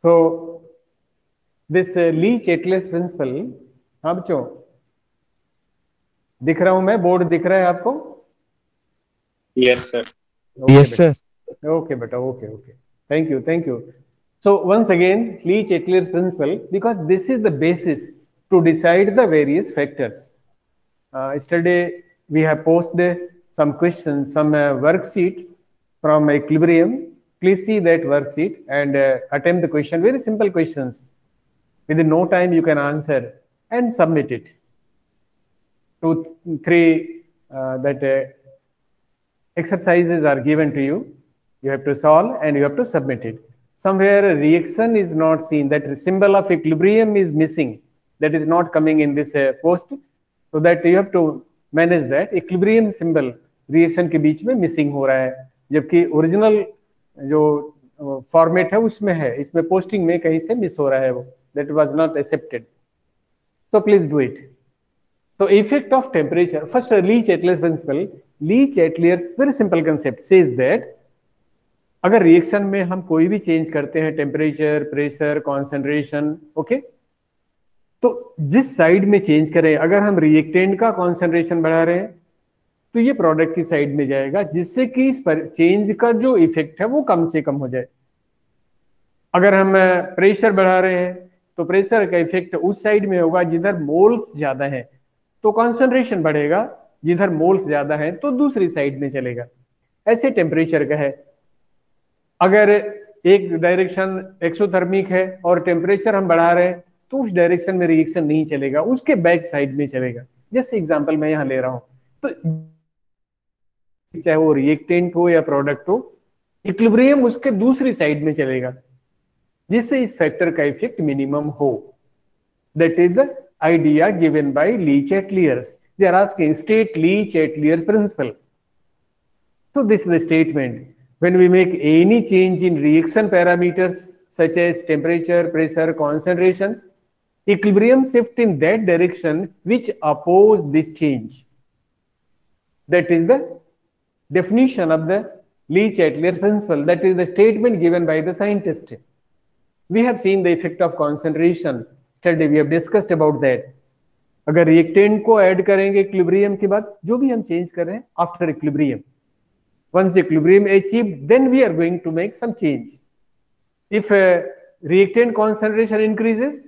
So this Lee-Chatelier's principle, हाँ बच्चों, दिख रहा हूं मैं, बोर्ड दिख रहा है आपको? Yes, sir. ओके Yes, बेटा, sir. ओके बेटा, okay okay, thank you, thank you. So once again, Lee-Chatelier's principle, because this is the basis to decide the various factors. Yesterday we have posted some questions, some worksheet from equilibrium. Please see that worksheet and attempt the question. Very simple questions. Within no time you can answer and submit it. 2, 3 that exercises are given to you. You have to solve and you have to submit it. Somewhere a reaction is not seen, that symbol of equilibrium is missing, that is not coming in this post, so that you have to manage that. Equilibrium symbol reaction के बीच में missing हो रहा है, जबकि original जो format है उसमें है, इसमें posting में कहीं से miss हो रहा है वो, that was not accepted. So please do it. So effect of temperature. First, Lee-Chatelier's principle. Lee-Chatelier's very simple concept says that अगर रिएक्शन में हम कोई भी चेंज करते हैं, टेम्परेचर, प्रेशर, कॉन्सेंट्रेशन, ओके, तो जिस साइड में चेंज करें, अगर हम रिएक्टेंट का कॉन्सेंट्रेशन बढ़ा रहे हैं तो ये प्रोडक्ट की साइड में जाएगा, जिससे कि इस पर चेंज का जो इफेक्ट है वो कम से कम हो जाए. अगर हम प्रेशर बढ़ा रहे हैं तो प्रेशर का इफेक्ट उस साइड में होगा जिधर मोल्स ज्यादा है, तो कॉन्सेंट्रेशन बढ़ेगा, जिधर मोल्स ज्यादा है तो दूसरी साइड में चलेगा. ऐसे टेम्परेचर का है, अगर एक डायरेक्शन एक्सोथर्मिक है और टेम्परेचर हम बढ़ा रहे हैं तो उस डायरेक्शन में रिएक्शन नहीं चलेगा, उसके बैक साइड में चलेगा. जैसे एग्जांपल मैं यहां ले रहा हूं, तो चाहे वो रिएक्टेंट हो या प्रोडक्ट हो, इक्विलिब्रियम उसके दूसरी साइड में चलेगा, जिससे इस फैक्टर का इफेक्ट मिनिमम हो. That is the idea given by Lee-Chatelier's. They are asking, state Lee-Chatelier's principle. So this is the statement. When we make any change in reaction parameters such as temperature, pressure, concentration, equilibrium shift in that direction which oppose this change. That is the definition of the Lee-Chatelier principle. That is the statement given by the scientist. We have seen the effect of concentration. Study, we have discussed about that. अगर reactant को add करेंगे equilibrium के बाद, जो भी हम change कर रहे हैं after equilibrium, once equilibrium achieved, then we are going to make some change. If reactant concentration increases,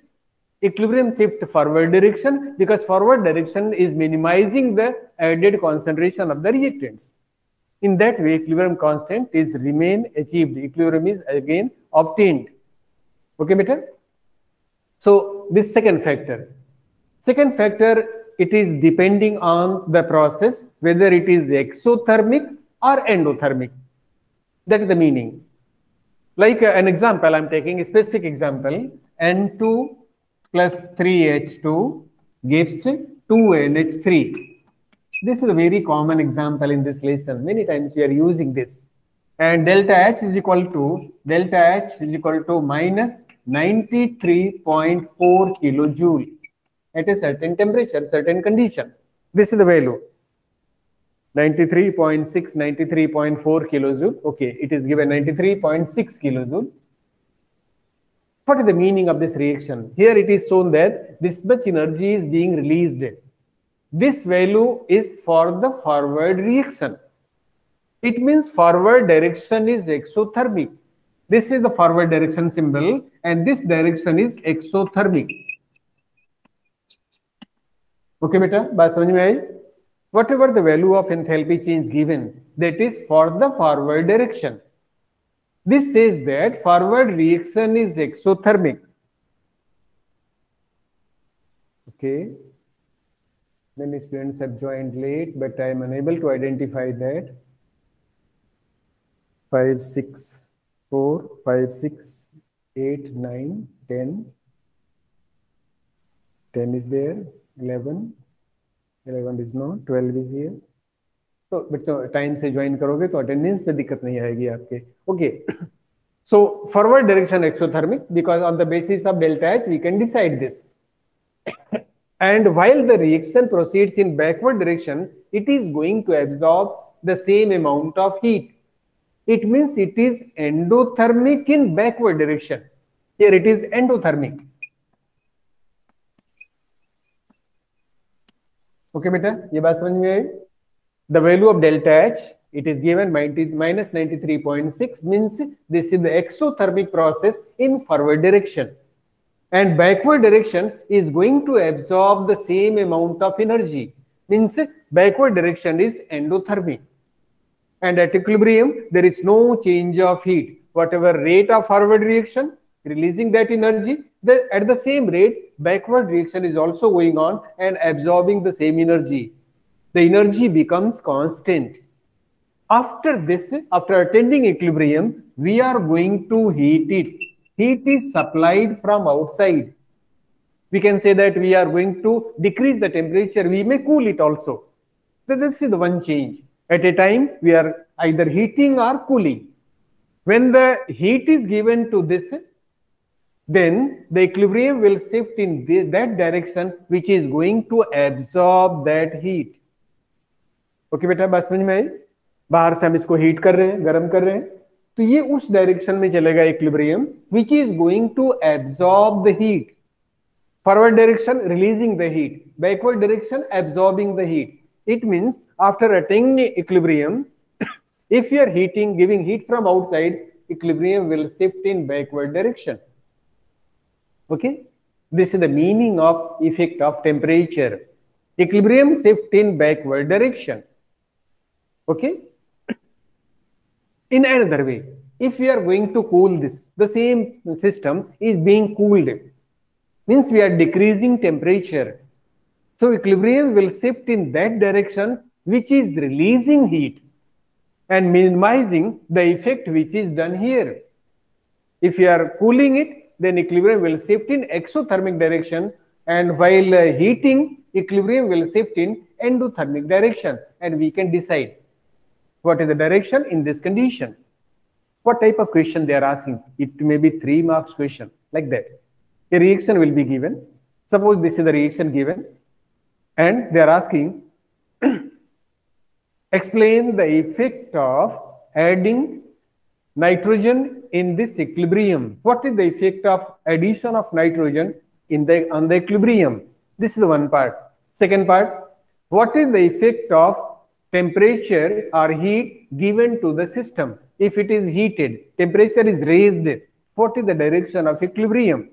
equilibrium shift forward direction, because forward direction is minimizing the added concentration of the reactants. In that way, equilibrium constant is remain achieved. Equilibrium is again obtained. Okay, beta? So this second factor. Second factor, it is depending on the process, whether it is exothermic or endothermic. That is the meaning. Like an example, I'm taking a specific example. N2 plus 3H2 gives 2NH3. This is a very common example in this lesson. Many times we are using this. And delta H is equal to minus 93.4 kilojoule at a certain temperature, certain condition. This is the value. 93.6, 93.4 kilojoule. Okay, it is given 93.6 kilojoule. What is the meaning of this reaction? Here it is shown that this much energy is being released. This value is for the forward reaction. It means forward direction is exothermic. This is the forward direction symbol and this direction is exothermic. Okay, beta, baat samajh mein aayi? Whatever the value of enthalpy change given, that is for the forward direction. This says that forward reaction is exothermic. Okay. Many students have joined late, but I am unable to identify that. 5, 6, 4, 5, 6, 8, 9, 10. 10 is there, 11. 11 is not, 12 is here. तो बच्चों time से join करोगे तो attendance में दिक्कत नहीं आएगी आपके. Okay, so forward direction exothermic, because on the basis of delta H we can decide this. And while the reaction proceeds in backward direction, it is going to absorb the same amount of heat. It means it is endothermic in backward direction. Here it is endothermic. Okay, beta, ये बात समझ में आई? The value of delta H, it is given minus 93.6, means this is the exothermic process in forward direction, and backward direction is going to absorb the same amount of energy, means backward direction is endothermic, and at equilibrium there is no change of heat. Whatever rate of forward reaction releasing that energy, at the same rate backward reaction is also going on and absorbing the same energy. The energy becomes constant. After this, after attaining equilibrium, we are going to heat it. Heat is supplied from outside. We can say that we are going to decrease the temperature. We may cool it also. So this is the one change. At a time, we are either heating or cooling. When the heat is given to this, then the equilibrium will shift in that direction, which is going to absorb that heat. Okay बेटा, बात समझ में आई? बाहर से हम इसको heat कर रहे हैं, गर्म कर रहे हैं, तो ये उस डायरेक्शन में चलेगा equilibrium, which is going to absorb the heat. Forward direction releasing the heat, backward direction absorbing the heat. It means after attaining equilibrium, if you are heating, giving heat from outside, equilibrium will shift in backward direction. Okay, this is the meaning of effect of temperature. Equilibrium shift in backward direction. Okay, in another way, if we are going to cool this, the same system is being cooled, means we are decreasing temperature, so equilibrium will shift in that direction which is releasing heat and minimizing the effect which is done here. If you are cooling it, then equilibrium will shift in exothermic direction, and while heating, equilibrium will shift in endothermic direction, and we can decide what is the direction in this condition. What type of question they are asking? It may be 3 marks question, like that. A reaction will be given. Suppose this is the reaction given, and they are asking explain the effect of adding nitrogen in this equilibrium. What is the effect of addition of nitrogen on the equilibrium? This is the one part. Second part, what is the effect of temperature or heat given to the system? If it is heated, temperature is raised, what is the direction of equilibrium?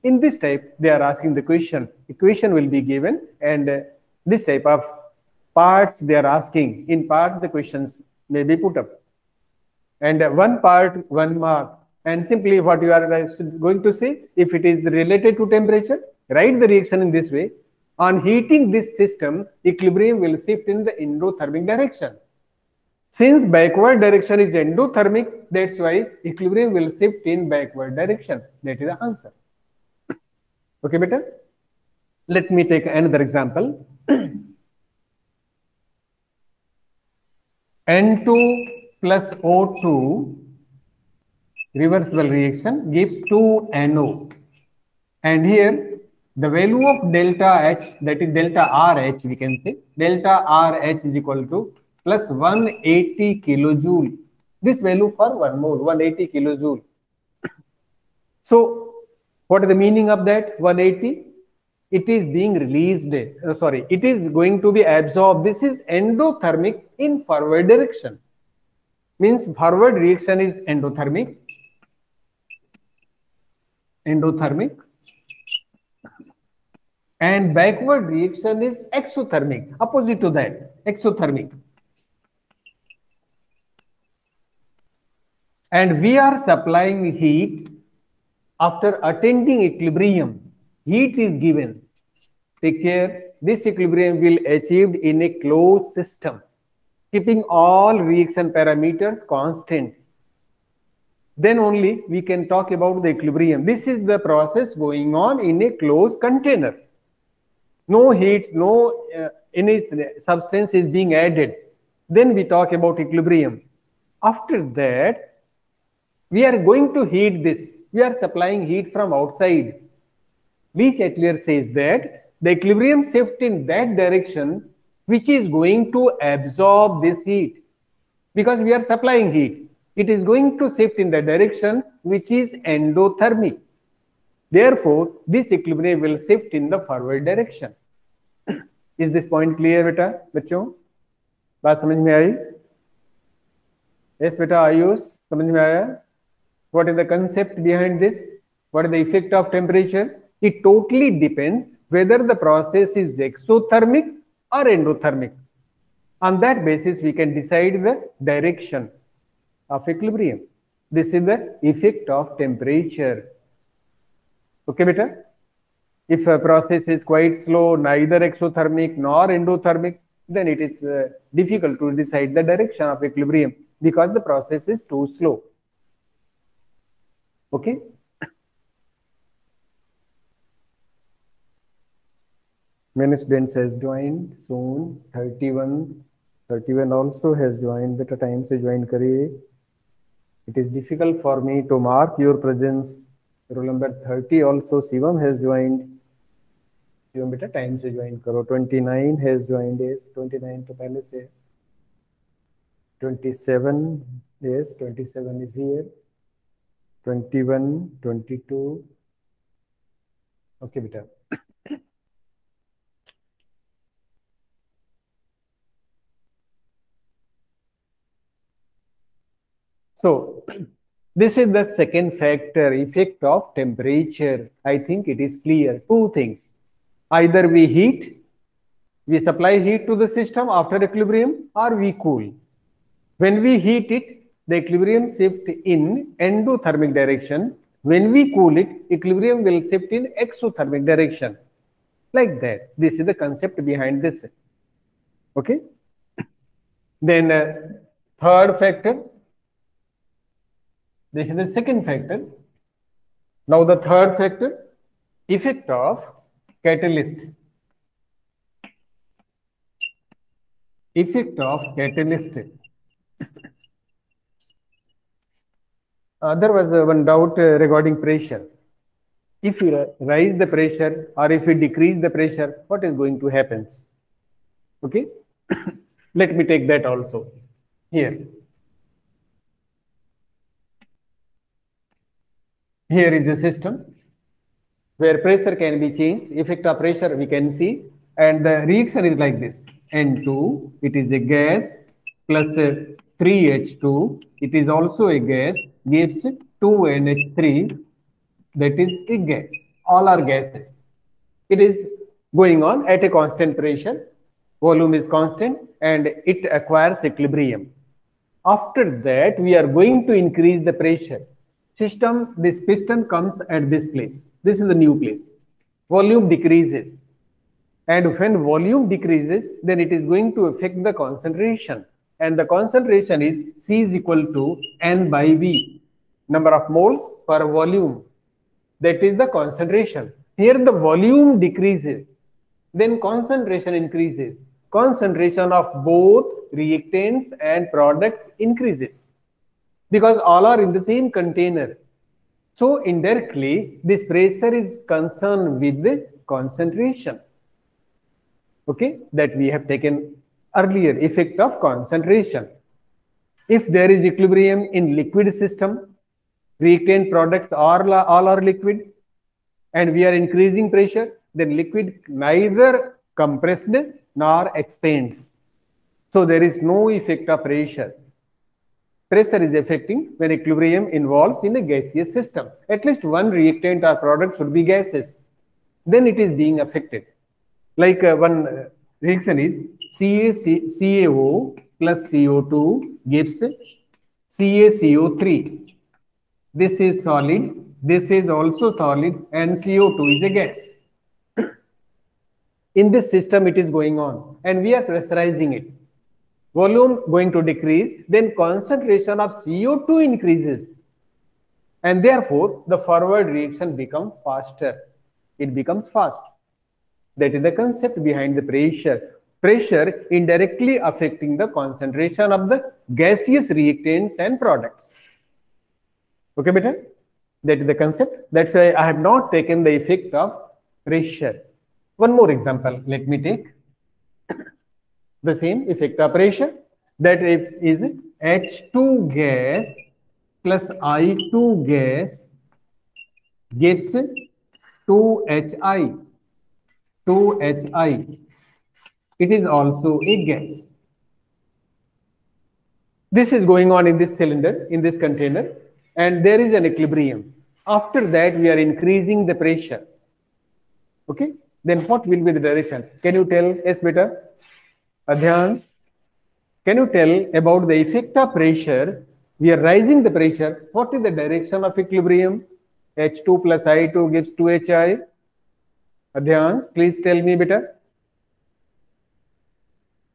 In this type, they are asking the question. Equation will be given, and this type of parts they are asking. In part, the questions may be put up. And one part, 1 mark. And simply what you are going to say, if it is related to temperature, write the reaction in this way. On heating this system, equilibrium will shift in the endothermic direction. Since backward direction is endothermic, that's why equilibrium will shift in backward direction. That is the answer. Okay, beta? Let me take another example. N2 plus O2 reversible reaction gives 2NO. And here the value of delta H, that is delta RH, we can say delta RH is equal to plus 180 kilojoule. This value for 1 mole, 180 kilojoule. So what is the meaning of that 180? It is being released, it is going to be absorbed. This is endothermic in forward direction. Means forward reaction is endothermic. And backward reaction is exothermic, opposite to that, exothermic. And we are supplying heat after attaining equilibrium. Heat is given. Take care, this equilibrium will achieved in a closed system, keeping all reaction parameters constant. Then only we can talk about the equilibrium. This is the process going on in a closed container. No heat, no any substance is being added. Then we talk about equilibrium. After that, we are going to heat this. We are supplying heat from outside. Leach Atelier says that the equilibrium shift in that direction which is going to absorb this heat, because we are supplying heat. it is going to shift in the direction which is endothermic. Therefore, this equilibrium will shift in the forward direction. Is this point clear, बेटा बच्चों? बात समझ में आई? Yes, बेटा आयुष, समझ में आया? What is the concept behind this? What is the effect of temperature? It totally depends whether the process is exothermic or endothermic. On that basis, we can decide the direction of equilibrium. This is the effect of temperature. Okay, beta? If a process is quite slow, neither exothermic nor endothermic, then it is difficult to decide the direction of equilibrium because the process is too slow. Okay? Many students has joined soon. 31 also has joined. Beta time se join kariye. It is difficult for me to mark your presence. Roll number 30 also Shivam has joined. Shivam beta time se join karo. 29 has joined. Yes, 29 to pehle se. 27, yes, 27 is here. 21, 22. Okay, beta. So, this is the second factor, effect of temperature. I think it is clear. Two things. Either we heat, we supply heat to the system after equilibrium, or we cool. When we heat it, the equilibrium shift in endothermic direction. When we cool it, equilibrium will shift in exothermic direction. Like that. This is the concept behind this. Okay. Then third factor. This is the second factor. Now the third factor, effect of catalyst. Effect of catalyst. There was one doubt regarding pressure. If you raise the pressure or if you decrease the pressure, what is going to happen? Okay. Let me take that also here. Here is a system where pressure can be changed. Effect of pressure we can see, and the reaction is like this. N2, it is a gas, plus 3H2, it is also a gas, gives 2NH3, that is a gas. All are gases. It is going on at a constant pressure, volume is constant, and it acquires equilibrium. After that, we are going to increase the pressure. System, this piston comes at this place. This is the new place. Volume decreases. And when volume decreases, then it is going to affect the concentration. And the concentration is C is equal to N by V. Number of moles per volume. That is the concentration. Here the volume decreases. Then concentration increases. Concentration of both reactants and products increases. Because all are in the same container. So indirectly, this pressure is concerned with the concentration. Okay, that we have taken earlier, effect of concentration. If there is equilibrium in liquid system, reactant products all are liquid, and we are increasing pressure, then liquid neither compressed nor expands. So there is no effect of pressure. Pressure is affecting when equilibrium involves in a gaseous system. At least one reactant or product should be gases. Then it is being affected. Like one reaction is CaCO plus CO2 gives CaCO3. This is solid, this is also solid, and CO2 is a gas. In this system it is going on, and we are pressurizing it. Volume going to decrease, then concentration of CO2 increases, and therefore the forward reaction becomes faster. It becomes fast. That is the concept behind the pressure. Pressure indirectly affecting the concentration of the gaseous reactants and products. Okay, beta? That is the concept. That's why I have not taken the effect of pressure. One more example, let me take. The same effect of pressure, that is H2 gas plus I2 gas gives 2HI. 2HI. It is also a gas. This is going on in this cylinder, in this container, and there is an equilibrium. After that, we are increasing the pressure. Okay, then what will be the direction? Can you tell? Yes, beta. Adhyans, can you tell about the effect of pressure? We are raising the pressure. What is the direction of equilibrium? H2 plus I2 gives 2HI. Adhyans, please tell me, beta.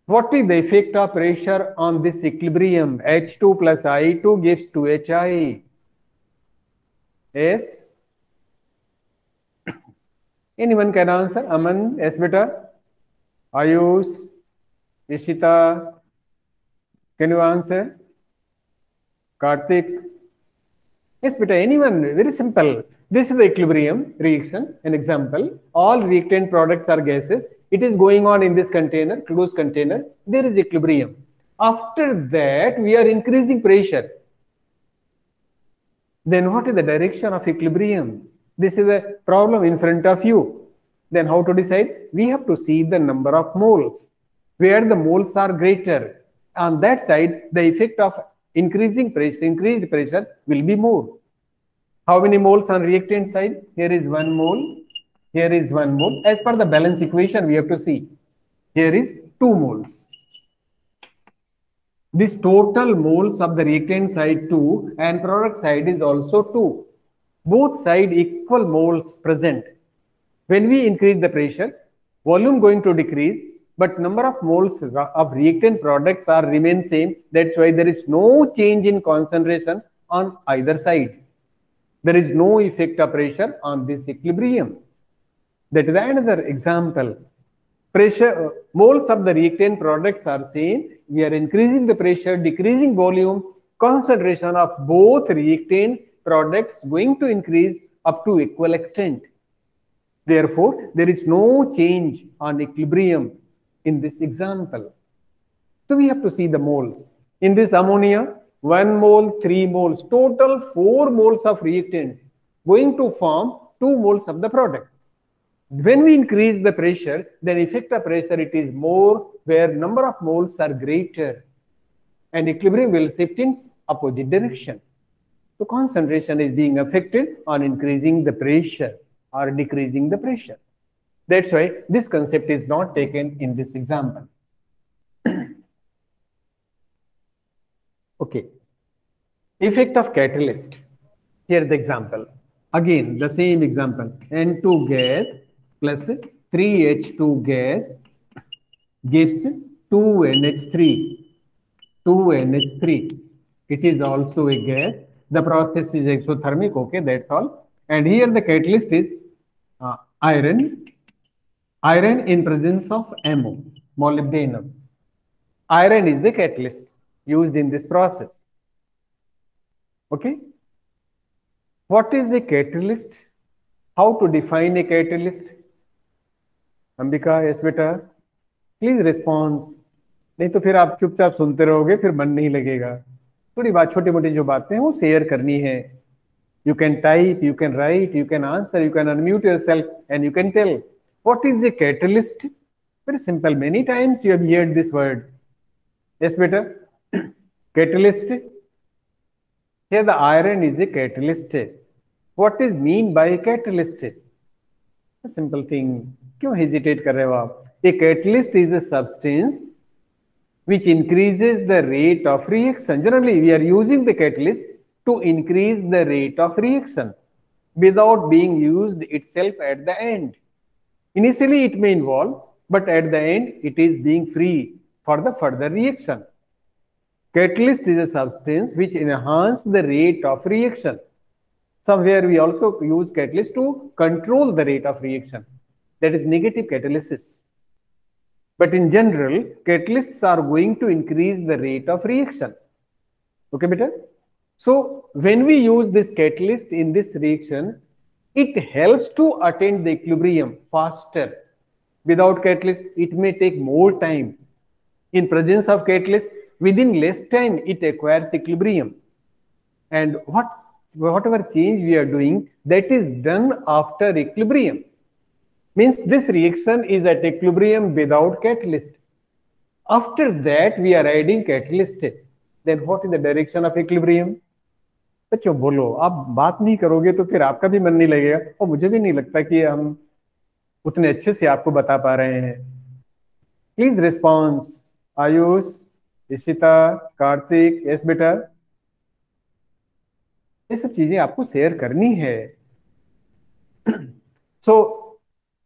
What is the effect of pressure on this equilibrium? H2 plus I2 gives 2HI. Yes? Anyone can answer? Aman, yes, beta. Ayush, Ishita, can you answer? Karthik? Yes, beta, anyone? Very simple. This is the equilibrium reaction. An example. All reactant products are gases. It is going on in this container, closed container. There is equilibrium. After that, we are increasing pressure. Then what is the direction of equilibrium? This is a problem in front of you. Then how to decide? We have to see the number of moles. Where the moles are greater, on that side, the effect of increased pressure will be more. How many moles on reactant side? Here is 1 mole. Here is 1 mole. As per the balance equation, we have to see. Here is 2 moles. This total moles of the reactant side 2 and product side is also 2. Both side equal moles present. When we increase the pressure, volume going to decrease, but number of moles of reactant products are remain same. That's why there is no change in concentration on either side. There is no effect of pressure on this equilibrium. That is another example. Pressure moles of the reactant products are same. We are increasing the pressure, decreasing volume. Concentration of both reactants products going to increase up to equal extent. Therefore, there is no change on equilibrium in this example. So we have to see the moles. In this ammonia, 1 mole, 3 moles, total 4 moles of reactant going to form 2 moles of the product. When we increase the pressure, then effect of pressure it is more where number of moles are greater and equilibrium will shift in opposite direction. So concentration is being affected on increasing the pressure or decreasing the pressure. That's why this concept is not taken in this example. Okay. Effect of catalyst. Here the example. Again, the same example. N2 gas plus 3H2 gas gives 2NH3. 2NH3. It is also a gas. The process is exothermic. Okay, that's all. And here the catalyst is iron. Iron in presence of MO, molybdenum. Iron is the catalyst used in this process. Okay. What is a catalyst? How to define a catalyst? Ambika, yes beta. Please response. नहीं तो फिर आप चुपचाप सुनते रहोगे, फिर मन नहीं लगेगा. थोड़ी बात छोटी मोटी जो बातें हैं वो शेयर करनी है. You can type, you can write, you can answer, you can unmute yourself, and you can tell. What is a catalyst? Very simple. Many times you have heard this word. Yes, beta. Catalyst. Here the iron is a catalyst. What is mean by a catalyst? A simple thing. क्यों hesitate कर रहे हो आप? A catalyst is a substance which increases the rate of reaction. Generally, we are using the catalyst to increase the rate of reaction without being used itself at the end. Initially, it may involve, but at the end, it is being free for the further reaction. Catalyst is a substance which enhances the rate of reaction. Somewhere we also use catalyst to control the rate of reaction. That is negative catalysis. But in general, catalysts are going to increase the rate of reaction. Okay, beta? So when we use this catalyst in this reaction, it helps to attain the equilibrium faster. Without catalyst, it may take more time. In presence of catalyst, within less time, it acquires equilibrium. And whatever change we are doing, that is done after equilibrium. Means this reaction is at equilibrium without catalyst. After that, we are adding catalyst. Then what is the direction of equilibrium? बच्चों बोलो, आप बात नहीं करोगे तो फिर आपका भी मन नहीं लगेगा, और मुझे भी नहीं लगता कि हम उतने अच्छे से आपको बता पा रहे हैं. Please response. Ayush, Ishita, Kartik, yes बेटा, ये सब चीजें आपको शेयर करनी है. So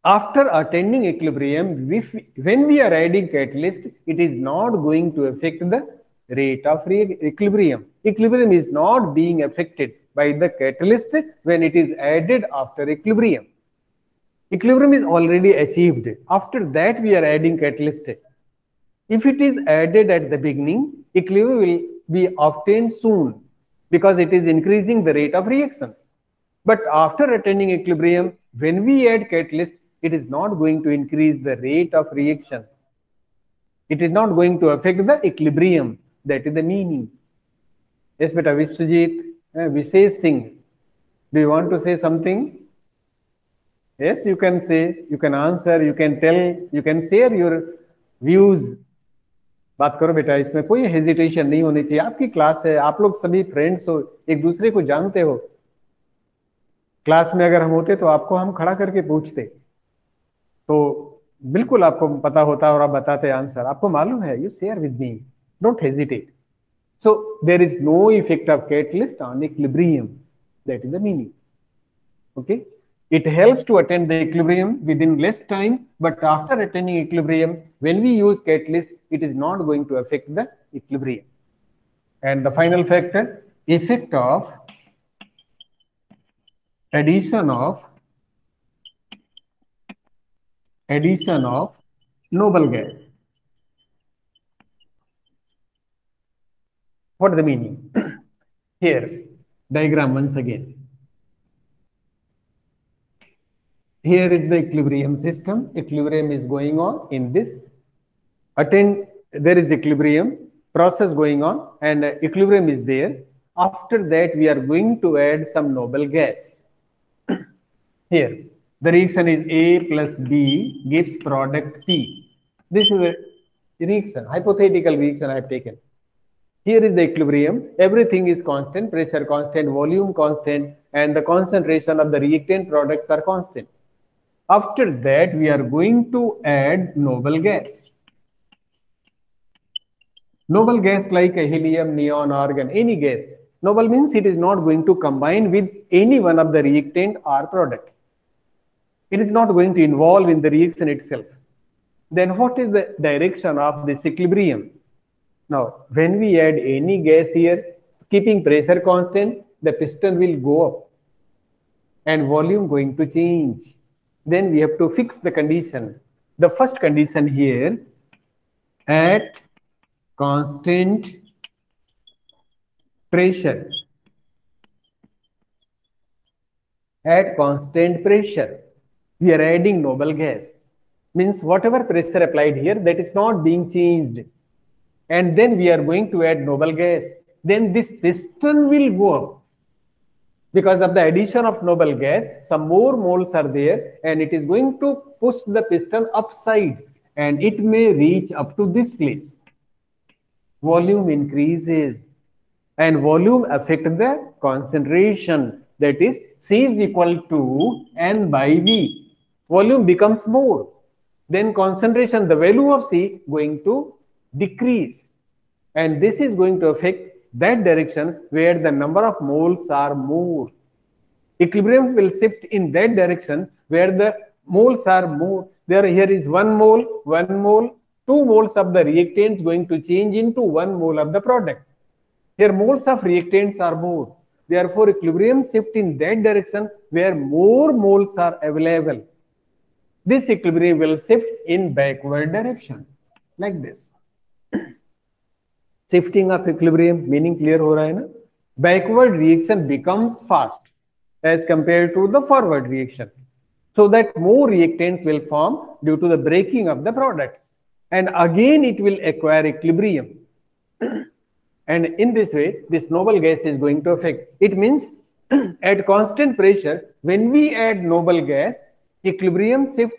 after attaining equilibrium, when we are adding catalyst, it is not going to affect the rate of equilibrium. Equilibrium is not being affected by the catalyst when it is added after equilibrium. Equilibrium is already achieved. After that, we are adding catalyst. If it is added at the beginning, equilibrium will be obtained soon because it is increasing the rate of reactions. But after attaining equilibrium, when we add catalyst, it is not going to increase the rate of reaction. It is not going to affect the equilibrium. That is the meaning. Yes, beta, Vishwajit, Vishesh Singh, do you want to say something? Yes, you can say, you can answer, you can tell, you can share your views. बात करो बेटा, इसमें कोई hesitation नहीं होनी चाहिए. आपकी class है, आप लोग सभी फ्रेंड्स हो, एक दूसरे को जानते हो. क्लास में अगर हम होते तो आपको हम खड़ा करके पूछते, तो बिल्कुल आपको पता होता और आप बताते आंसर. आपको मालूम है, you share with me, don't hesitate. So there is no effect of catalyst on equilibrium. That is the meaning. Okay, it helps to attain the equilibrium within less time, but after attaining equilibrium, when we use catalyst, it is not going to affect the equilibrium. And the final factor, effect of addition of noble gas. What is the meaning? Here, diagram once again. Here is the equilibrium system. Equilibrium is going on in this. There is equilibrium process going on, and equilibrium is there. After that, we are going to add some noble gas. Here, the reaction is A plus B gives product P. This is a reaction, hypothetical reaction I have taken. Here is the equilibrium. Everything is constant, pressure constant, volume constant, and the concentration of the reactant products are constant. After that, we are going to add noble gas. Noble gas like a helium, neon, argon, any gas. Noble means it is not going to combine with any one of the reactant or product. It is not going to involve in the reaction itself. Then what is the direction of this equilibrium? Now, when we add any gas here, keeping pressure constant, the piston will go up and volume going to change. Then we have to fix the condition. The first condition here, at constant pressure. At constant pressure, we are adding noble gas. Means whatever pressure applied here, that is not being changed. And then we are going to add noble gas. Then this piston will go up. Because of the addition of noble gas, some more moles are there, and it is going to push the piston upside, and it may reach up to this place. Volume increases, and volume affects the concentration. That is, C is equal to N by V. Volume becomes more. Then concentration, the value of C going to decrease. And this is going to affect that direction where the number of moles are more. Equilibrium will shift in that direction where the moles are more. Here is 1 mole, 2 moles of the reactants going to change into 1 mole of the product. Here moles of reactants are more. Therefore, equilibrium shift in that direction where more moles are available. This equilibrium will shift in backward direction, like this. Shifting of equilibrium, meaning clear हो रहा है ना? Backward reaction becomes fast as compared to the forward reaction, so that more reactants will form due to the breaking of the products, and again it will acquire equilibrium. And in this way, this noble gas is going to affect. It means at constant pressure, when we add noble gas, equilibrium shift,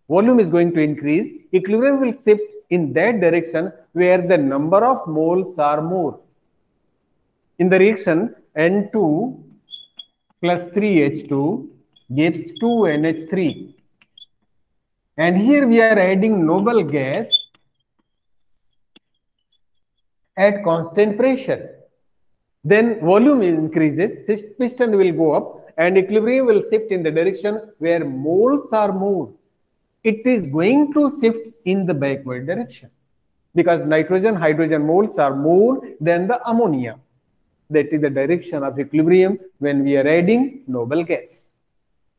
volume is going to increase. Equilibrium will shift in that direction where the number of moles are more. In the reaction, N2 plus 3H2 gives 2NH3. And here we are adding noble gas at constant pressure. Then volume increases, piston will go up, and equilibrium will shift in the direction where moles are more. It is going to shift in the backward direction because nitrogen, hydrogen moles are more than the ammonia. That is the direction of equilibrium when we are adding noble gas.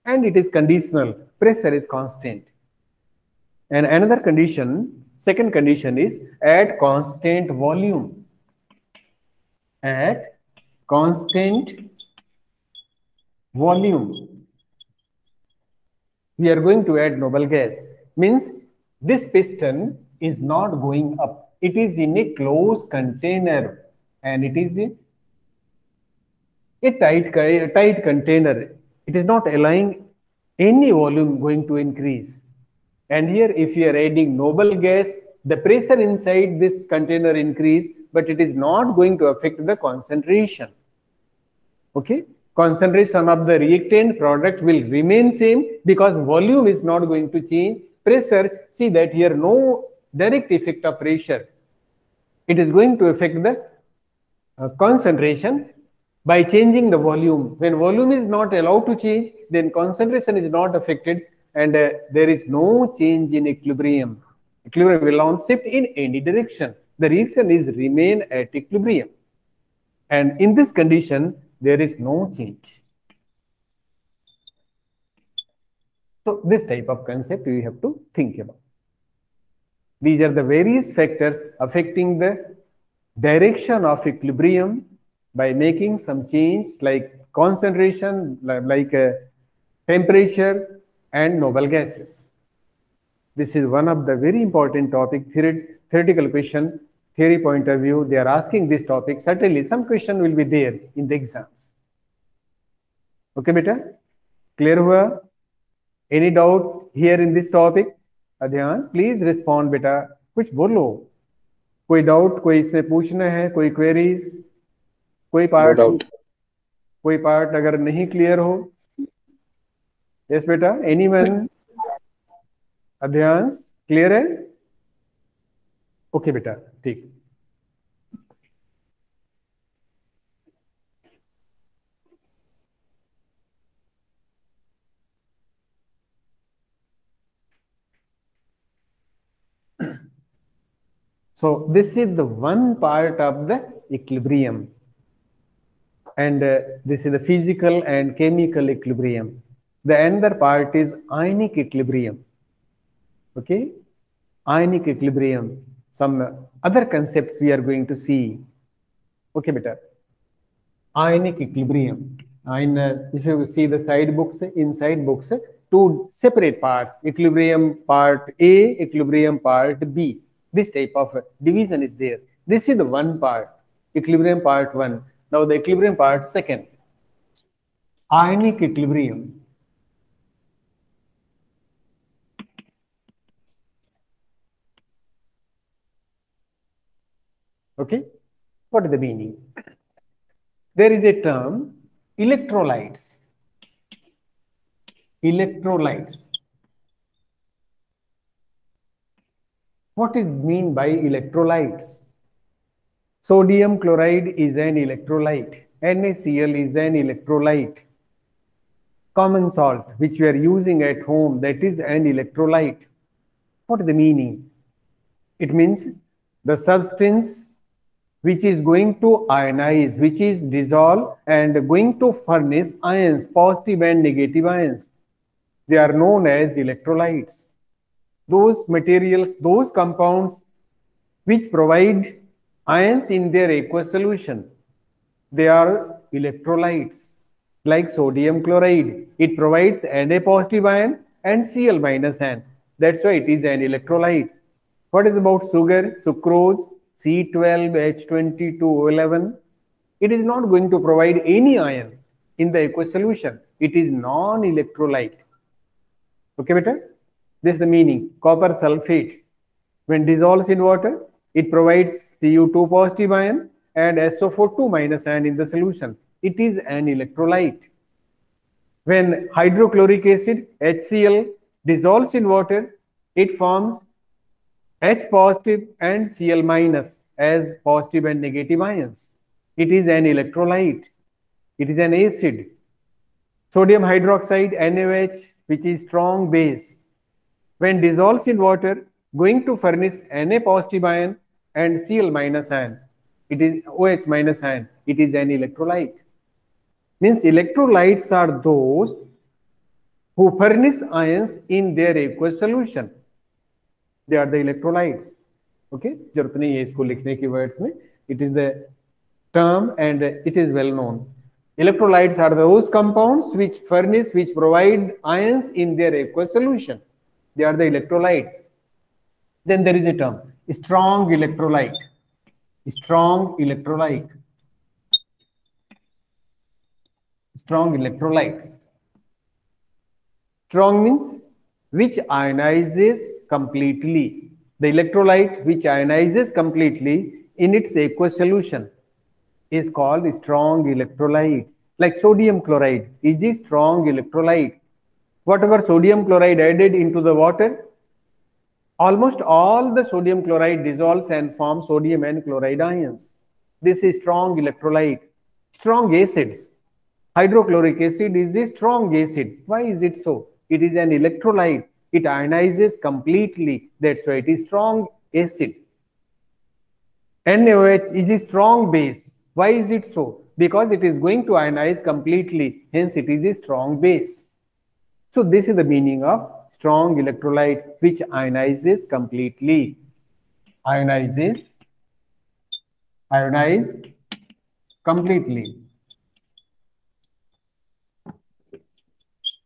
And it is conditional, pressure is constant. And another condition, second condition is at constant volume. At constant volume, we are going to add noble gas. Means this piston is not going up. It is in a closed container and it is a tight container. It is not allowing any volume going to increase. And here, if you are adding noble gas, the pressure inside this container increase, but it is not going to affect the concentration. Okay, concentration of the reactant product will remain same because volume is not going to change. Pressure, see that here no direct effect of pressure. It is going to affect the concentration by changing the volume. When volume is not allowed to change, then concentration is not affected and there is no change in equilibrium. Equilibrium will not shift in any direction. The reaction is remain at equilibrium. And in this condition, there is no change. So this type of concept we have to think about. These are the various factors affecting the direction of equilibrium by making some change like concentration, like temperature and noble gases. This is one of the very important topic, theoretical question, theory point of view. They are asking this topic. Certainly some question will be there in the exams. Okay, beta? Clear hua? Any doubt here in this topic? Adhyans, please respond beta. कुछ बोलो. कोई doubt, कोई इसमें पूछना है, कोई queries, कोई part, No doubt. कोई part अगर नहीं clear हो. Yes, beta. Anyone? अध्यांश क्लियर है? ओके बेटा, ठीक. So this is the one part of the equilibrium, and this is the physical and chemical equilibrium. The another part is ionic equilibrium. Okay, ionic equilibrium, some other concepts we are going to see. Okay, beta. Ionic equilibrium. If you see the side books, inside books, two separate parts: equilibrium part A, equilibrium part B. This type of division is there. This is the one part, equilibrium part 1. Now the equilibrium part 2. Ionic equilibrium. Okay, what is the meaning? There is a term, electrolytes. Electrolytes. What is mean by electrolytes? Sodium chloride is an electrolyte. NaCl is an electrolyte. Common salt, which we are using at home, that is an electrolyte. What is the meaning? It means the substance which is going to ionize, which is dissolve and going to furnish ions, positive and negative ions. They are known as electrolytes. Those materials, those compounds which provide ions in their aqueous solution, they are electrolytes. Like sodium chloride, it provides Na positive ion and Cl minus ion. That's why it is an electrolyte. What is about sugar, sucrose? C12H22O11, it is not going to provide any ion in the aqueous solution. It is non-electrolyte. Okay, beta? This is the meaning. Copper sulfate, when dissolves in water, it provides Cu2 positive ion and SO4 2 minus ion in the solution. It is an electrolyte. When hydrochloric acid, HCl, dissolves in water, it forms H positive and Cl minus as positive and negative ions. It is an electrolyte. It is an acid. Sodium hydroxide, NaOH, which is strong base, when dissolves in water, going to furnish Na positive ion and Cl minus ion. It is OH minus ion. It is an electrolyte. Means electrolytes are those who furnish ions in their aqueous solution. They are the electrolytes. Okay, जरूरत नहीं है इसको लिखने की words में. It is the term and it is well known. Electrolytes are those compounds which provide ions in their aqueous solution. They are the electrolytes. Then there is a term, strong electrolyte. Strong electrolyte. Strong electrolytes. Strong means which ionizes completely. The electrolyte which ionizes completely in its aqueous solution is called strong electrolyte. Like sodium chloride is a strong electrolyte. Whatever sodium chloride added into the water, almost all the sodium chloride dissolves and forms sodium and chloride ions. This is strong electrolyte. Strong acids. Hydrochloric acid is a strong acid. Why is it so? It is an electrolyte. It ionizes completely. That's why it is strong acid. NaOH is a strong base. Why is it so? Because it is going to ionize completely. Hence, it is a strong base. So this is the meaning of strong electrolyte, which ionizes completely. Ionize completely.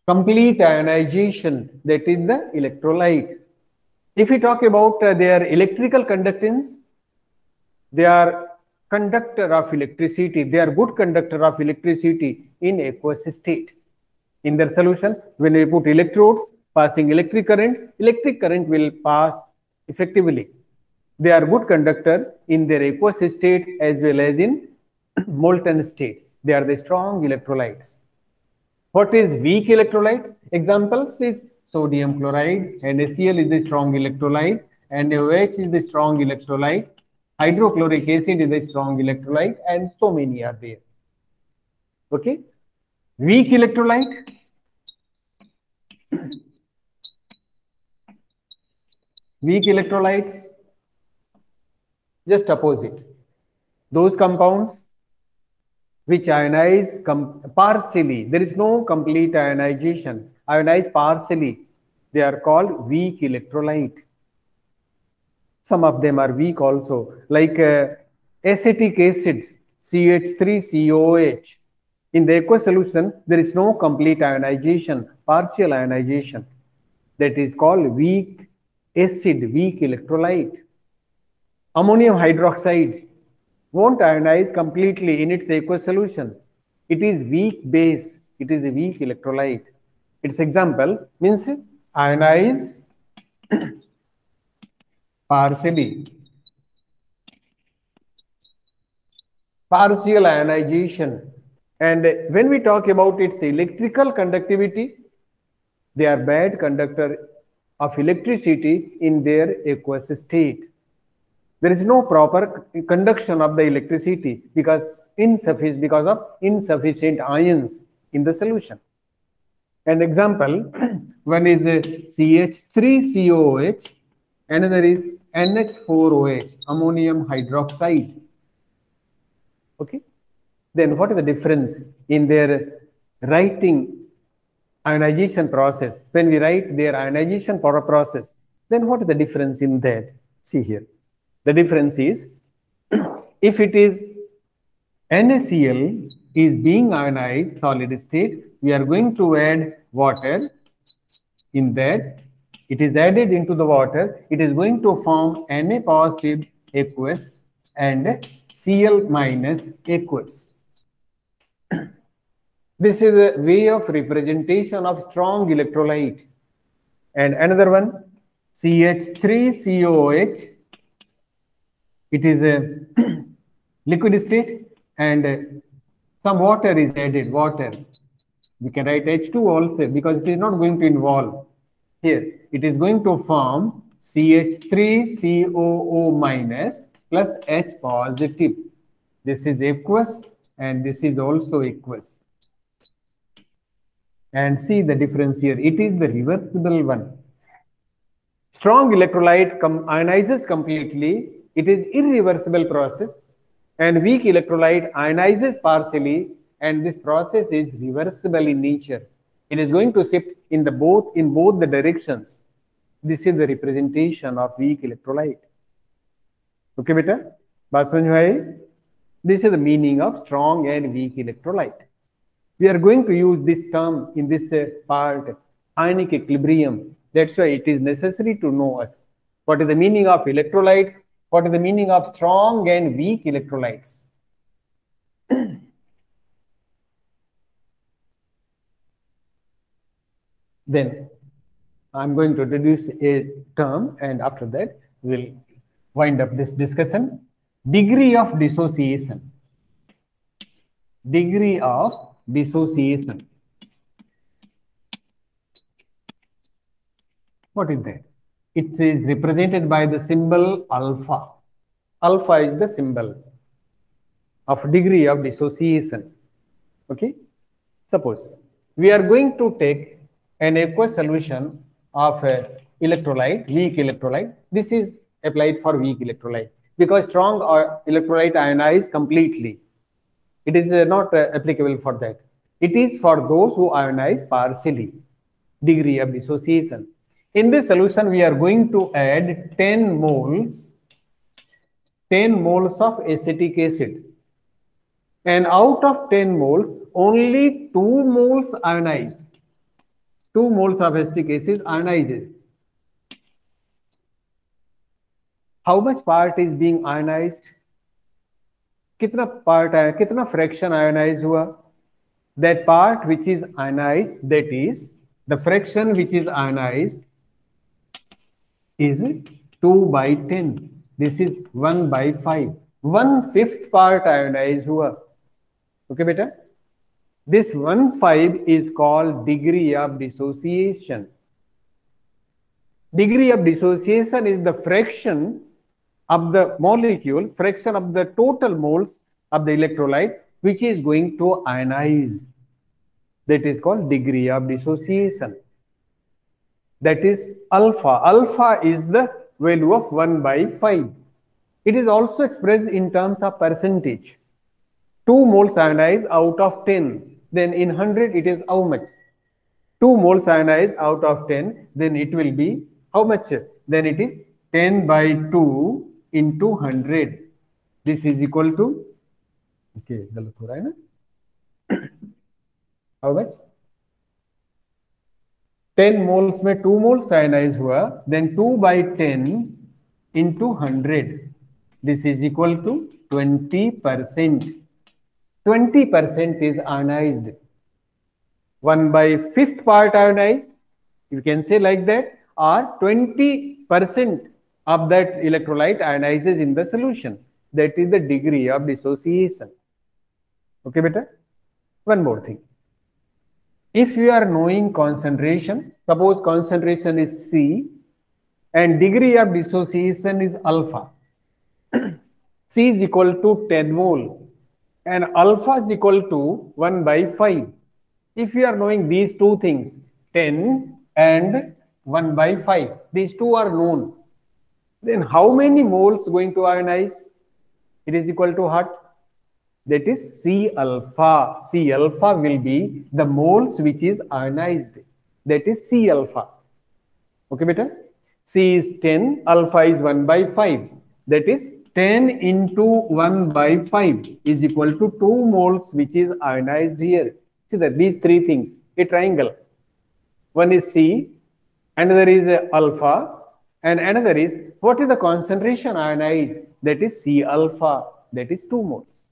Complete ionization, that is the electrolyte. If we talk about their electrical conductance, they are conductor of electricity. They are good conductor of electricity in aqueous state. In their solution, when we put electrodes passing electric current will pass effectively. They are good conductor in their aqueous state as well as in molten state. They are the strong electrolytes. What is weak electrolytes? Examples is sodium chloride, NaCl is the strong electrolyte, NaOH is the strong electrolyte, hydrochloric acid is a strong electrolyte, and so many are there. Okay. Weak electrolyte. Weak electrolytes, just opposite. Those compounds which ionize partially. There is no complete ionization. Ionize partially. They are called weak electrolyte. Some of them are weak also, like acetic acid, CH3COOH. In the aqueous solution, there is no complete ionization, partial ionization. That is called weak acid, weak electrolyte. Ammonium hydroxide won't ionize completely in its aqueous solution. It is weak base. It is a weak electrolyte. Its example means ionize partially. Partial ionization. And when we talk about its electrical conductivity, they are bad conductor of electricity in their aqueous state. There is no proper conduction of the electricity because of insufficient ions in the solution. An example, one is CH3COOH, another is NH4OH, ammonium hydroxide. Okay. Then what is the difference in their writing ionization process? When we write their ionization process, then what is the difference in that? See here. The difference is, if it is NaCl is being ionized solid state, we are going to add water in that. It is added into the water. It is going to form Na positive aqueous and Cl minus aqueous. This is a way of representation of strong electrolyte. And another one, CH3COOH. It is a liquid state and some water is added, water. We can write H2 also because it is not going to involve here. It is going to form CH3COO minus plus H positive. This is aqueous and this is also aqueous. And see the difference here. It is the reversible one. Strong electrolyte ionizes completely. It is irreversible process. And weak electrolyte ionizes partially. And this process is reversible in nature. It is going to shift in both the directions. This is the representation of weak electrolyte. Okay, beta? Baat samajh mein aayi? This is the meaning of strong and weak electrolyte. We are going to use this term in this part, ionic equilibrium. That's why it is necessary to know us. What is the meaning of electrolytes? What is the meaning of strong and weak electrolytes? Then I'm going to introduce a term, and after that we'll wind up this discussion. Degree of dissociation. Degree of dissociation. What is that? It is represented by the symbol alpha. Alpha is the symbol of degree of dissociation. Okay. Suppose we are going to take an aqueous solution of electrolyte, weak electrolyte. This is applied for weak electrolyte because strong electrolyte ionize completely. It is not applicable for that. It is for those who ionize partially. Degree of dissociation. In this solution, we are going to add 10 moles of acetic acid. And out of 10 moles, only 2 moles ionize. 2 moles of acetic acid ionizes. How much part is being ionized? कितना part है, कितना fraction ionized हुआ? That part which is ionized, that is the fraction which is ionized is 2 by 10. This is 1 by 5. 1/5 part ionized हुआ. Okay, beta? This 1/5 is called degree of dissociation. Degree of dissociation is the fraction of the molecule, fraction of the total moles of the electrolyte which is going to ionize. That is called degree of dissociation. That is alpha. Alpha is the value of 1 by 5. It is also expressed in terms of percentage. 2 moles ionize out of 10. Then in 100 it is how much? 2 moles ionize out of 10. Then it will be how much? Then it is 10 by 2 into 100. This is equal to, okay, गलत हो रहा है ना? How much? 10 moles में 2 moles ionize हुआ, then 2 by 10 into 100. This is equal to 20%. 20% is ionized. 1 by 5th part ionized, you can say like that, or 20% of that electrolyte ionizes in the solution. That is the degree of dissociation. Okay, beta? One more thing. If you are knowing concentration, suppose concentration is C and degree of dissociation is alpha. C is equal to 10 mole and alpha is equal to 1 by 5. If you are knowing these two things, 10 and 1 by 5, these two are known. Then how many moles going to ionize? It is equal to what? That is C alpha. C alpha will be the moles which is ionized. That is C alpha. Okay, beta? C is 10, alpha is 1 by 5. That is 10 into 1 by 5 is equal to 2 moles which is ionized here. See that these three things, a triangle. One is C, another is alpha, and another is what is the concentration ionized? that is C alpha, that is 2 moles.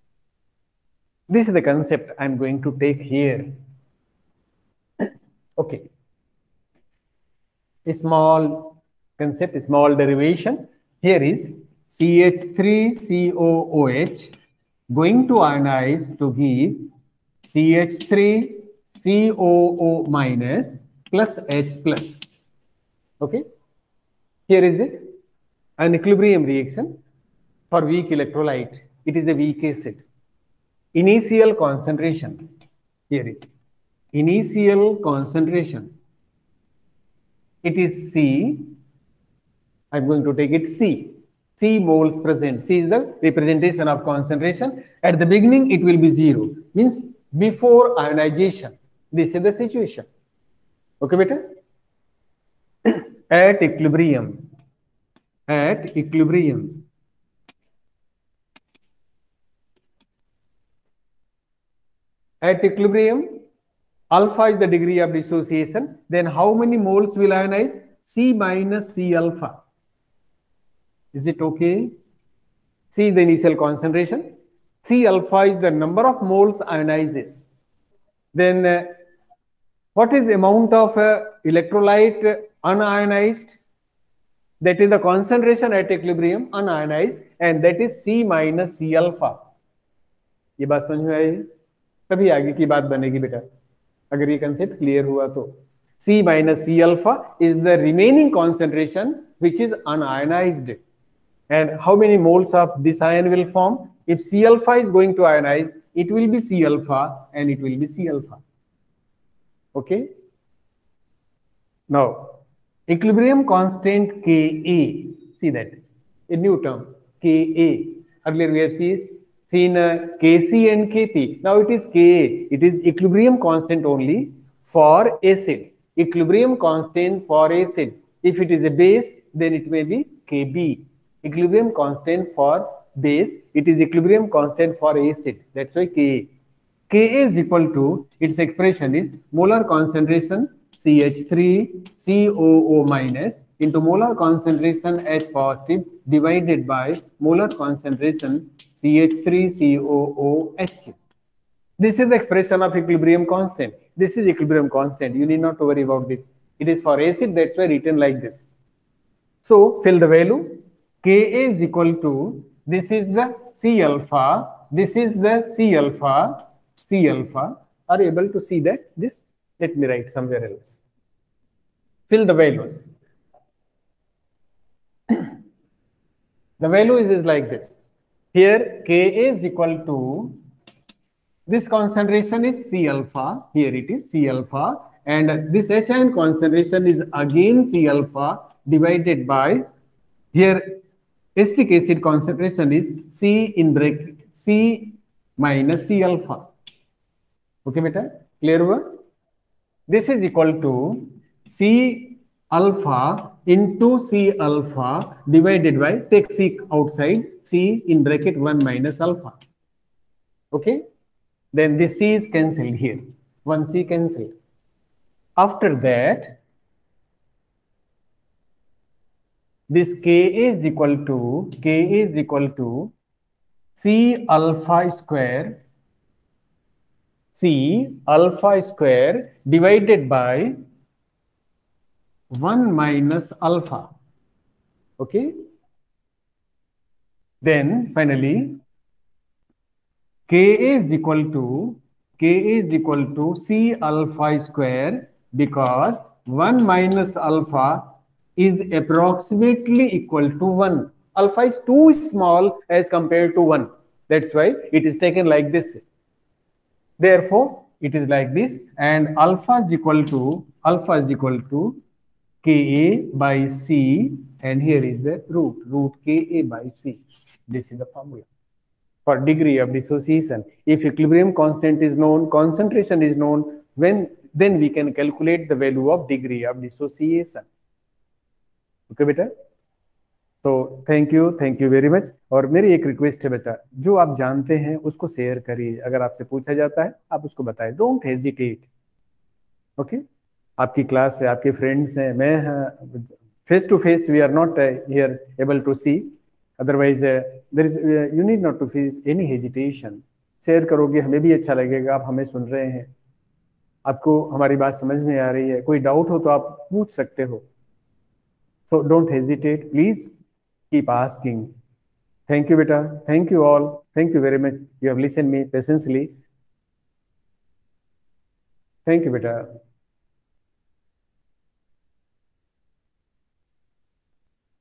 This is the concept I'm going to take here. Okay. A small concept, a small derivation. Here is CH3COOH going to ionize to give CH3COO minus plus H plus. Okay. Here is it, an equilibrium reaction for weak electrolyte. It is a weak acid. Initial concentration. Here is initial concentration. It is C. I'm going to take it C. C moles present. C is the representation of concentration. At the beginning, it will be 0. Means before ionization. This is the situation. Okay, beta? At equilibrium. At equilibrium. At equilibrium, alpha is the degree of dissociation. Then how many moles will ionize? C minus C alpha. Is it okay? C is the initial concentration. C alpha is the number of moles ionizes. Then what is amount of electrolyte unionized? That is the concentration at equilibrium unionized, and that is C minus C alpha. ये बात समझ में आई? तभी आगे की बात बनेगी बेटा, अगर ये कंसेप्ट क्लियर हुआ तो. C minus C alpha is the remaining concentration which is unionized. And how many moles of this ion will form? If C alpha is going to ionize, it will be C alpha and it will be C alpha. Okay. Now, equilibrium constant Ka. See that, a new term, Ka. Earlier we have seen Kc and Kp. Now it is Ka. It is equilibrium constant only for acid. Equilibrium constant for acid. If it is a base, then it may be Kb. Equilibrium constant for base, it is equilibrium constant for acid. That's why Ka. Ka is equal to, its expression is molar concentration CH3COO minus into molar concentration H positive divided by molar concentration CH3COOH. This is the expression of equilibrium constant. This is equilibrium constant. You need not to worry about this. It is for acid, that's why written like this. So fill the value. Ka is equal to, this is the C alpha, this is the C alpha, C alpha. Are you able to see that? This, let me write somewhere else. Fill the values. The value is like this. Here Ka is equal to, this concentration is C alpha, here it is C alpha, and this H ion concentration is again C alpha divided by, here acetic acid concentration is C in bracket C minus C alpha. Okay, beta? Clear over? This is equal to C alpha into C alpha divided by, take C outside, C in bracket 1 minus alpha. Okay? Then this C is cancelled here. 1 C cancelled. After that, this Ka is equal to C alpha square divided by 1 minus alpha. Okay. Then finally, Ka is equal to C alpha square, because 1 minus alpha is approximately equal to 1. Alpha is too small as compared to 1. That's why it is taken like this. Therefore, it is like this, and alpha is equal to Ka by C, and here is the root Ka by C. This is the formula for degree of dissociation. If equilibrium constant is known, concentration is known, then we can calculate the value of degree of dissociation. Okay बेटा, तो thank you very much. और मेरी एक request है बेटा, जो आप जानते हैं उसको शेयर करिए. अगर आपसे पूछा जाता है आप उसको बताएं. Don't hesitate. ओके, आपकी क्लास है, आपके फ्रेंड्स हैं, मैं face to face we are not here able to see, Otherwise, there is you need not to feel any hesitation. Share करोगे हमें भी अच्छा लगेगा, आप हमें सुन रहे हैं, आपको हमारी बात समझ में आ रही है, कोई डाउट हो तो आप पूछ सकते हो. So don't hesitate, please keep asking. Thank you beta, thank you all, thank you very much, you have listened me patiently. Thank you beta.